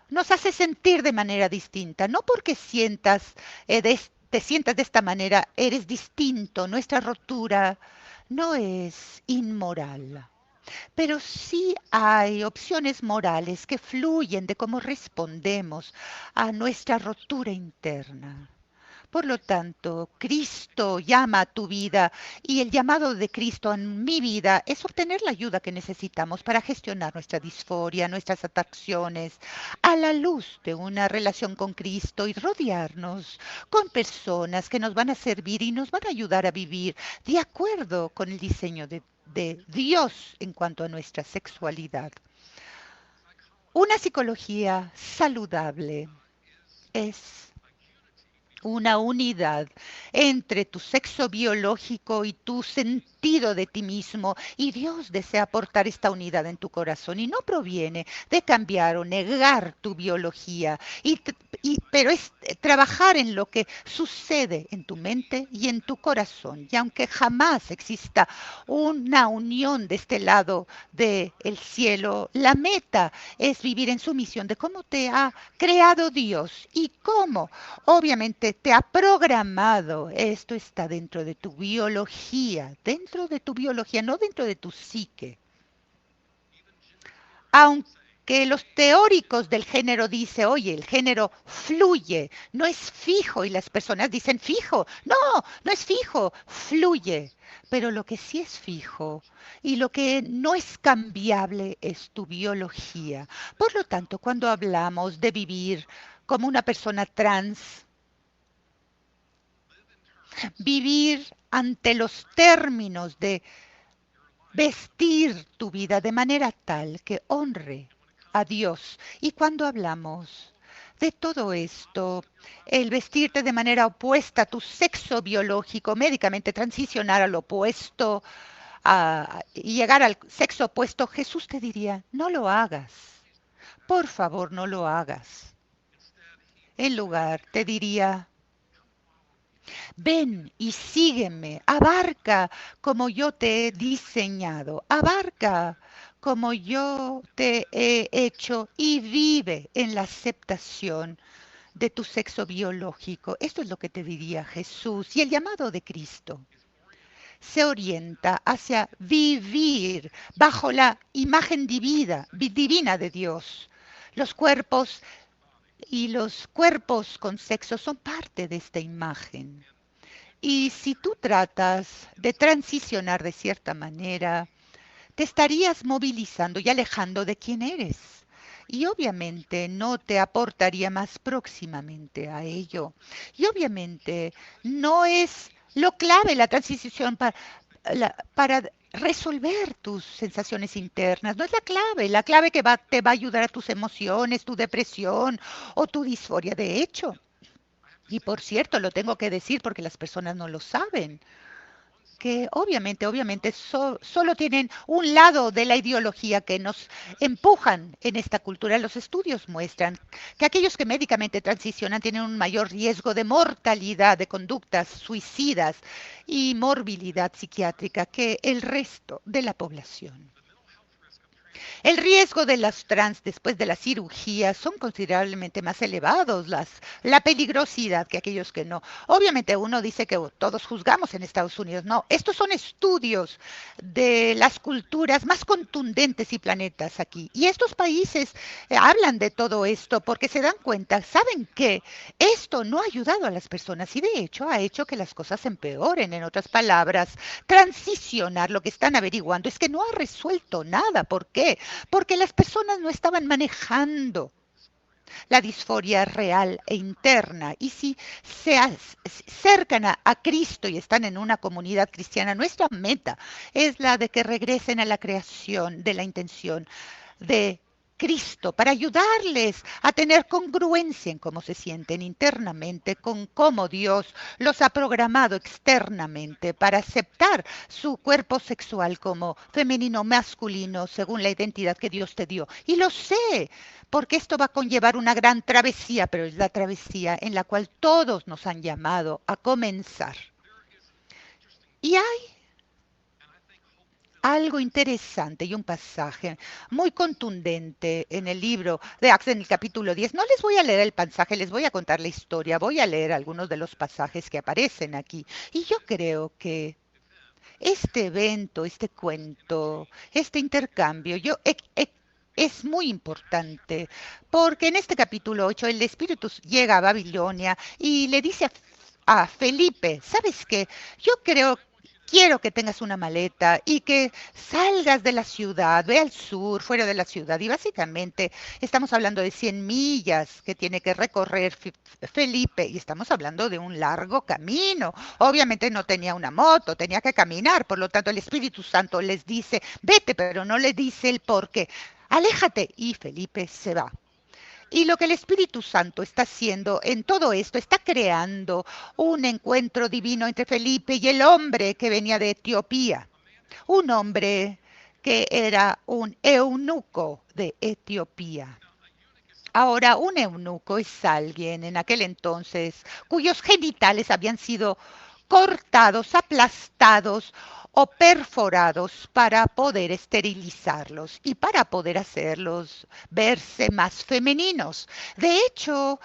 nos hace sentir de manera distinta, no porque te sientas de esta manera, eres distinto. Nuestra rotura no es inmoral, pero sí hay opciones morales que fluyen de cómo respondemos a nuestra rotura interna. Por lo tanto, Cristo llama a tu vida y el llamado de Cristo en mi vida es obtener la ayuda que necesitamos para gestionar nuestra disforia, nuestras atracciones, a la luz de una relación con Cristo y rodearnos con personas que nos van a servir y nos van a ayudar a vivir de acuerdo con el diseño de Dios en cuanto a nuestra sexualidad. Una psicología saludable es una unidad entre tu sexo biológico y tu sentido de ti mismo. Y Dios desea aportar esta unidad en tu corazón y no proviene de cambiar o negar tu biología, pero es trabajar en lo que sucede en tu mente y en tu corazón. Y aunque jamás exista una unión de este lado del cielo, la meta es vivir en sumisión de cómo te ha creado Dios y cómo obviamente te ha programado. Esto está dentro de tu biología, no dentro de tu psique. Aunque los teóricos del género dicen, oye, el género fluye, no es fijo, y las personas dicen fijo. No, no es fijo, fluye. Pero lo que sí es fijo y lo que no es cambiable es tu biología. Por lo tanto, cuando hablamos de vivir como una persona trans, vivir ante los términos de vestir tu vida de manera tal que honre a Dios. Y cuando hablamos de todo esto, el vestirte de manera opuesta a tu sexo biológico, médicamente transicionar al opuesto y llegar al sexo opuesto, Jesús te diría, no lo hagas. Por favor, no lo hagas. En lugar, te diría, ven y sígueme, abarca como yo te he diseñado, abarca como yo te he hecho y vive en la aceptación de tu sexo biológico. Esto es lo que te diría Jesús. Y el llamado de Cristo se orienta hacia vivir bajo la imagen divina de Dios. Los cuerpos y los cuerpos con sexo son parte de esta imagen. Y si tú tratas de transicionar de cierta manera, te estarías movilizando y alejando de quién eres. Y obviamente no te aportaría más próximamente a ello. Y obviamente no es lo clave la transición para resolver tus sensaciones internas. No es la clave. La clave que te va a ayudar a tus emociones, tu depresión o tu disforia. De hecho, y por cierto, lo tengo que decir porque las personas no lo saben, que obviamente solo tienen un lado de la ideología que nos empujan en esta cultura. Los estudios muestran que aquellos que médicamente transicionan tienen un mayor riesgo de mortalidad, de conductas suicidas y morbilidad psiquiátrica que el resto de la población. El riesgo de las trans después de la cirugía son considerablemente más elevados, la peligrosidad que aquellos que no. Obviamente uno dice que todos juzgamos en Estados Unidos. No, estos son estudios de las culturas más contundentes y planetas aquí. Y estos países hablan de todo esto porque se dan cuenta, saben que esto no ha ayudado a las personas y de hecho ha hecho que las cosas empeoren. En otras palabras, transicionar lo que están averiguando es que no ha resuelto nada. ¿Por qué? Porque las personas no estaban manejando la disforia real e interna. Y si se acercan a Cristo y están en una comunidad cristiana, nuestra meta es la de que regresen a la creación de la intención de Cristo para ayudarles a tener congruencia en cómo se sienten internamente, con cómo Dios los ha programado externamente para aceptar su cuerpo sexual como femenino, masculino, según la identidad que Dios te dio. Y lo sé, porque esto va a conllevar una gran travesía, pero es la travesía en la cual todos nos han llamado a comenzar. Y hay algo interesante y un pasaje muy contundente en el libro de Acts en el capítulo 10. No les voy a leer el pasaje, les voy a contar la historia, voy a leer algunos de los pasajes que aparecen aquí. Y yo creo que este evento, este cuento, este intercambio, es muy importante porque en este capítulo 8 el Espíritu llega a Babilonia y le dice a Felipe, ¿sabes qué? Yo creo, quiero que tengas una maleta y que salgas de la ciudad, ve al sur, fuera de la ciudad. Y básicamente estamos hablando de 100 millas que tiene que recorrer Felipe y estamos hablando de un largo camino. Obviamente no tenía una moto, tenía que caminar. Por lo tanto, el Espíritu Santo les dice, vete, pero no le dice el por qué. Aléjate. Y Felipe se va. Y lo que el Espíritu Santo está haciendo en todo esto, está creando un encuentro divino entre Felipe y el hombre que venía de Etiopía. Un hombre que era un eunuco de Etiopía. Ahora, un eunuco es alguien en aquel entonces cuyos genitales habían sido cortados, aplastados o perforados para poder esterilizarlos y para poder hacerlos verse más femeninos. De hecho,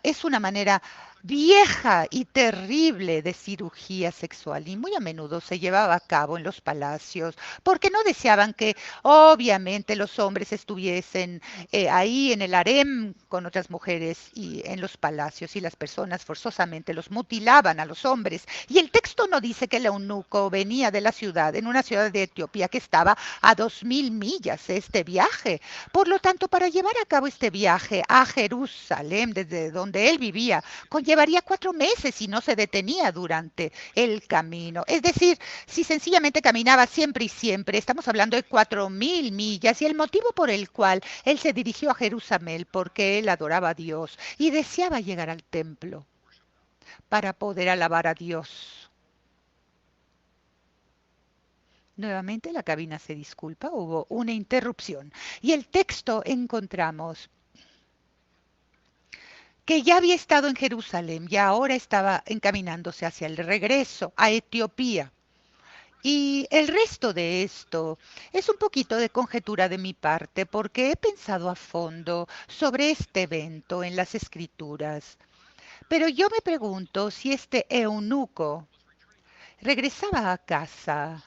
es una manera vieja y terrible de cirugía sexual y muy a menudo se llevaba a cabo en los palacios porque no deseaban que obviamente los hombres estuviesen ahí en el harem con otras mujeres y en los palacios y las personas forzosamente los mutilaban a los hombres. Y el texto no dice que el eunuco venía de la ciudad, en una ciudad de Etiopía que estaba a 2000 millas este viaje. Por lo tanto, para llevar a cabo este viaje a Jerusalén, desde donde él vivía, conllevaría 4 meses y no se detenía durante el camino. Es decir, si sencillamente caminaba siempre y siempre, estamos hablando de 4000 millas y el motivo por el cual él se dirigió a Jerusalén porque él adoraba a Dios y deseaba llegar al templo para poder alabar a Dios. Nuevamente la cabina se disculpa, hubo una interrupción. Y el texto encontramos que ya había estado en Jerusalén y ahora estaba encaminándose hacia el regreso a Etiopía. Y el resto de esto es un poquito de conjetura de mi parte porque he pensado a fondo sobre este evento en las escrituras. Pero yo me pregunto si este eunuco regresaba a casa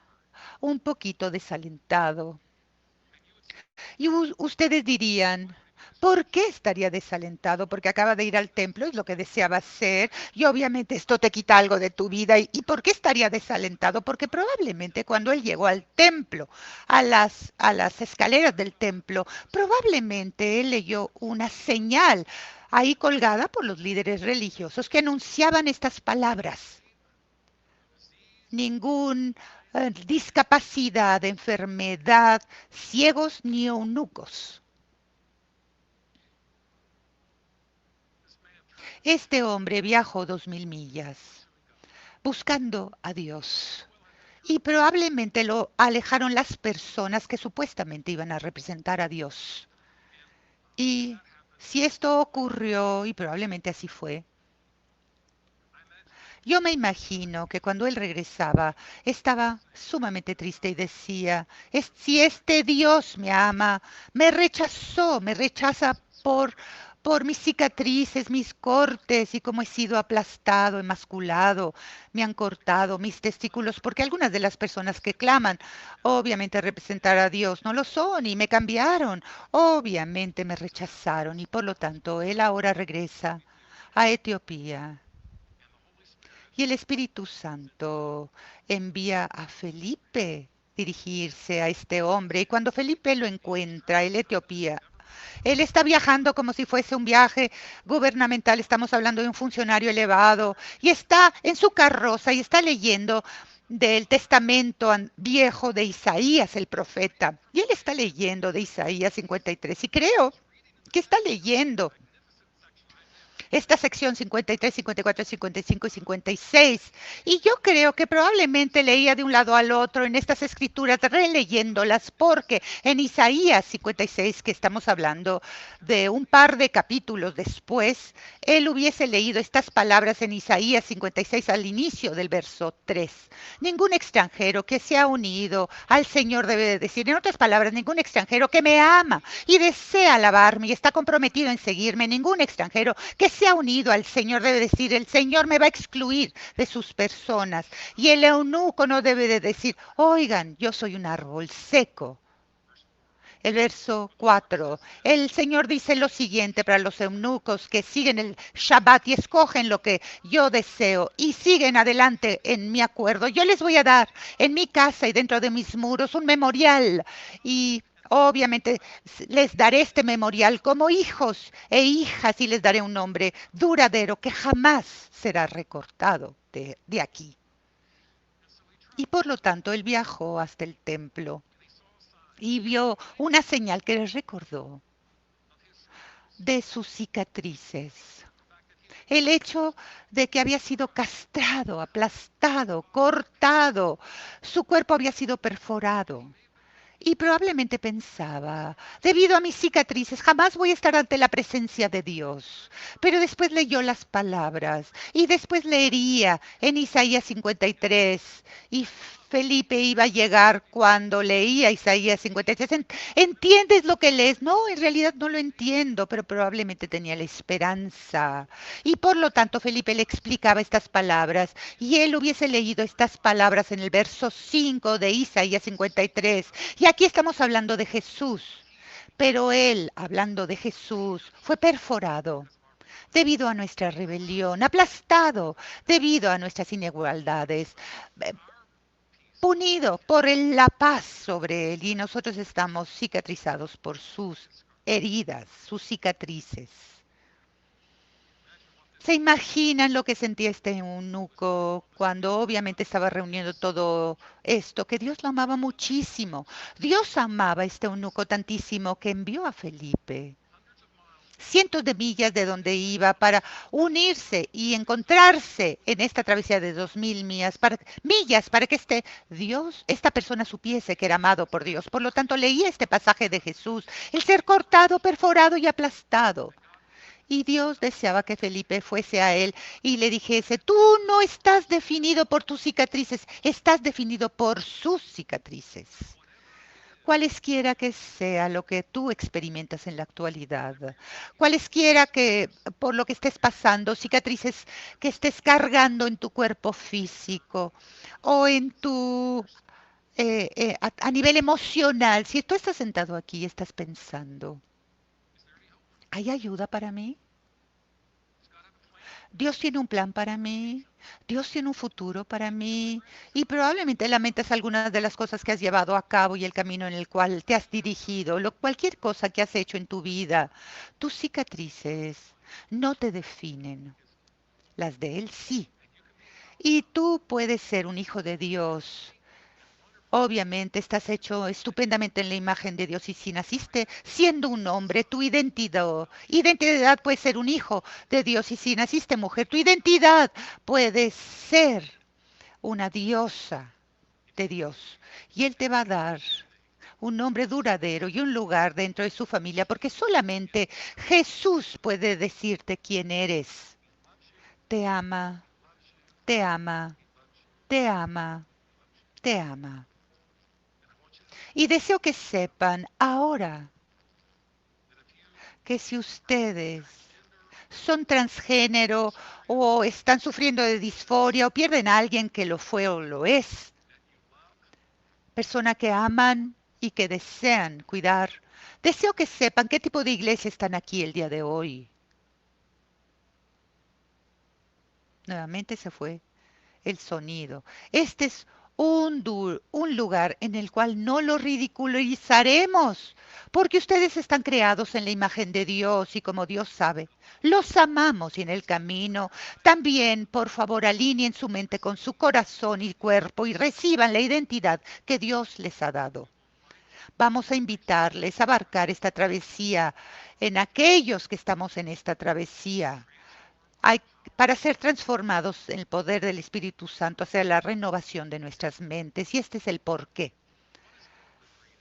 un poquito desalentado. Y ustedes dirían, ¿por qué estaría desalentado? Porque acaba de ir al templo, es lo que deseaba hacer, y obviamente esto te quita algo de tu vida. ¿Y por qué estaría desalentado? Porque probablemente cuando él llegó al templo, a las escaleras del templo, probablemente él leyó una señal ahí colgada por los líderes religiosos que anunciaban estas palabras. Ningún discapacidad, enfermedad, ciegos ni eunucos. Este hombre viajó 2000 millas buscando a Dios y probablemente lo alejaron las personas que supuestamente iban a representar a Dios. Y si esto ocurrió, y probablemente así fue, yo me imagino que cuando él regresaba estaba sumamente triste y decía, si este Dios me ama, me rechazó, me rechaza por mis cicatrices, mis cortes y cómo he sido aplastado, emasculado, me han cortado mis testículos, porque algunas de las personas que claman, obviamente representar a Dios, no lo son y me cambiaron, obviamente me rechazaron y por lo tanto él ahora regresa a Etiopía y el Espíritu Santo envía a Felipe dirigirse a este hombre. Y cuando Felipe lo encuentra, el Etiopía, él está viajando como si fuese un viaje gubernamental. Estamos hablando de un funcionario elevado. Y está en su carroza y está leyendo del testamento viejo de Isaías, el profeta. Y él está leyendo de Isaías 53. Y creo que está leyendo esta sección 53, 54, 55 y 56. Y yo creo que probablemente leía de un lado al otro en estas escrituras, releyéndolas, porque en Isaías 56, que estamos hablando de un par de capítulos después, él hubiese leído estas palabras en Isaías 56 al inicio del verso 3. Ningún extranjero que se ha unido al Señor debe de decir, en otras palabras, ningún extranjero que me ama y desea alabarme y está comprometido en seguirme, ningún extranjero que se ha unido al Señor debe decir, el Señor me va a excluir de sus personas. Y el eunuco no debe de decir, oigan, yo soy un árbol seco. El verso 4. El Señor dice lo siguiente para los eunucos que siguen el Shabbat y escogen lo que yo deseo y siguen adelante en mi acuerdo. Yo les voy a dar en mi casa y dentro de mis muros un memorial y obviamente les daré este memorial como hijos e hijas y les daré un nombre duradero que jamás será recortado de aquí. Y por lo tanto él viajó hasta el templo y vio una señal que les recordó de sus cicatrices. El hecho de que había sido castrado, aplastado, cortado, su cuerpo había sido perforado. Y probablemente pensaba, debido a mis cicatrices, jamás voy a estar ante la presencia de Dios. Pero después leyó las palabras y después leería en Isaías 53 y Felipe iba a llegar cuando leía Isaías 53. ¿Entiendes lo que lees? No, en realidad no lo entiendo, pero probablemente tenía la esperanza. Y por lo tanto Felipe le explicaba estas palabras y él hubiese leído estas palabras en el verso 5 de Isaías 53. Y aquí estamos hablando de Jesús, pero él, hablando de Jesús, fue perforado debido a nuestra rebelión, aplastado debido a nuestras inigualdades, eh, punido por la paz sobre él y nosotros estamos cicatrizados por sus heridas, sus cicatrices. ¿Se imaginan lo que sentía este eunuco cuando obviamente estaba reuniendo todo esto? Que Dios lo amaba muchísimo. Dios amaba a este eunuco tantísimo que envió a Felipe cientos de millas de donde iba para unirse y encontrarse en esta travesía de 2000 millas para que esta persona supiese que era amado por Dios. Por lo tanto, leía este pasaje de Jesús, el ser cortado, perforado y aplastado. Y Dios deseaba que Felipe fuese a él y le dijese, tú no estás definido por tus cicatrices, estás definido por sus cicatrices. Cualesquiera que sea lo que tú experimentas en la actualidad, cualesquiera que por lo que estés pasando, cicatrices que estés cargando en tu cuerpo físico o en a nivel emocional, si tú estás sentado aquí y estás pensando, ¿hay ayuda para mí? Dios tiene un plan para mí, Dios tiene un futuro para mí y probablemente lamentas algunas de las cosas que has llevado a cabo y el camino en el cual te has dirigido, cualquier cosa que has hecho en tu vida. Tus cicatrices no te definen, las de Él sí. Y tú puedes ser un hijo de Dios. Obviamente estás hecho estupendamente en la imagen de Dios y si naciste siendo un hombre, tu identidad puede ser un hijo de Dios y si naciste mujer, tu identidad puede ser una diosa de Dios y Él te va a dar un nombre duradero y un lugar dentro de su familia porque solamente Jesús puede decirte quién eres. Te ama, te ama, te ama, te ama. Y deseo que sepan ahora que si ustedes son transgénero o están sufriendo de disforia o pierden a alguien que lo fue o lo es, persona que aman y que desean cuidar, deseo que sepan qué tipo de iglesia están aquí el día de hoy. Nuevamente se fue el sonido. Este es un lugar en el cual no lo ridiculizaremos, porque ustedes están creados en la imagen de Dios y como Dios sabe, los amamos y en el camino también, por favor, alineen su mente con su corazón y cuerpo y reciban la identidad que Dios les ha dado. Vamos a invitarles a abarcar esta travesía en aquellos que estamos en esta travesía Hay para ser transformados en el poder del Espíritu Santo, hacer la renovación de nuestras mentes. Y este es el porqué.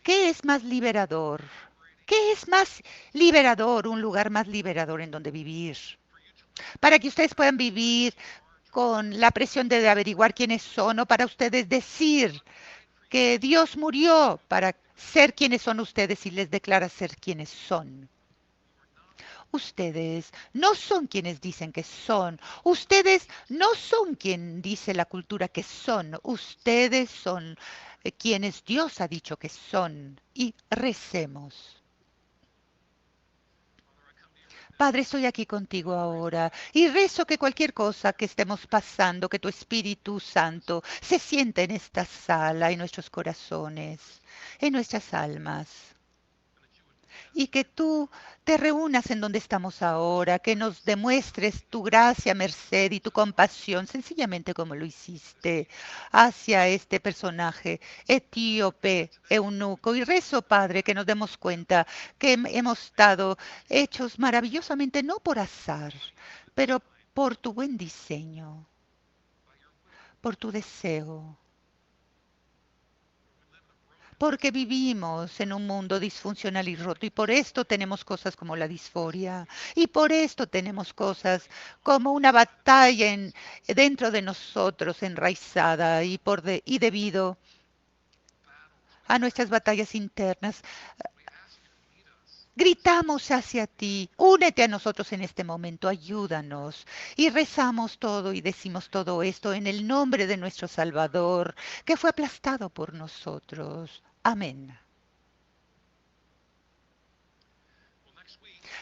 ¿Qué es más liberador? ¿Qué es más liberador, un lugar más liberador en donde vivir? Para que ustedes puedan vivir con la presión de averiguar quiénes son o para ustedes decir que Dios murió para ser quienes son ustedes y les declara ser quienes son. Ustedes no son quienes dicen que son. Ustedes no son quien dice la cultura que son. Ustedes son quienes Dios ha dicho que son. Y recemos. Padre, estoy aquí contigo ahora y rezo que cualquier cosa que estemos pasando, que tu Espíritu Santo se sienta en esta sala, en nuestros corazones, en nuestras almas. Y que tú te reúnas en donde estamos ahora, que nos demuestres tu gracia, merced y tu compasión, sencillamente como lo hiciste hacia este personaje etíope, eunuco. Y rezo, Padre, que nos demos cuenta que hemos estado hechos maravillosamente, no por azar, pero por tu buen diseño, por tu deseo. Porque vivimos en un mundo disfuncional y roto y por esto tenemos cosas como la disforia y por esto tenemos cosas como una batalla dentro de nosotros enraizada y debido a nuestras batallas internas. Gritamos hacia ti, únete a nosotros en este momento, ayúdanos. Y rezamos todo y decimos todo esto en el nombre de nuestro Salvador, que fue aplastado por nosotros. Amén.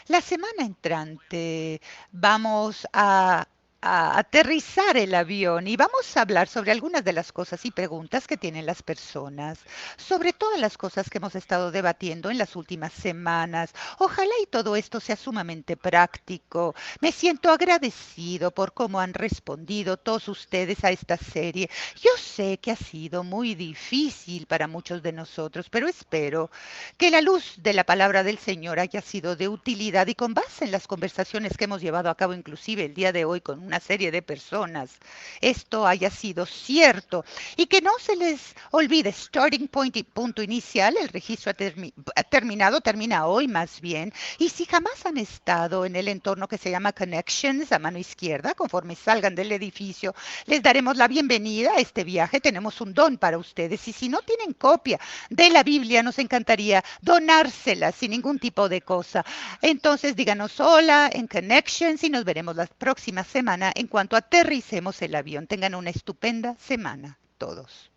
La semana entrante vamos a aterrizar el avión y vamos a hablar sobre algunas de las cosas y preguntas que tienen las personas, sobre todas las cosas que hemos estado debatiendo en las últimas semanas. Ojalá y todo esto sea sumamente práctico. Me siento agradecido por cómo han respondido todos ustedes a esta serie. Yo sé que ha sido muy difícil para muchos de nosotros, pero espero que la luz de la palabra del Señor haya sido de utilidad y con base en las conversaciones que hemos llevado a cabo inclusive el día de hoy con una serie de personas, esto haya sido cierto y que no se les olvide starting point y punto inicial, el registro ha terminado, termina hoy más bien, y si jamás han estado en el entorno que se llama Connections a mano izquierda, conforme salgan del edificio, les daremos la bienvenida a este viaje, tenemos un don para ustedes y si no tienen copia de la Biblia, nos encantaría donársela sin ningún tipo de cosa. Entonces díganos hola en Connections y nos veremos la próxima semana en cuanto aterricemos el avión. Tengan una estupenda semana todos.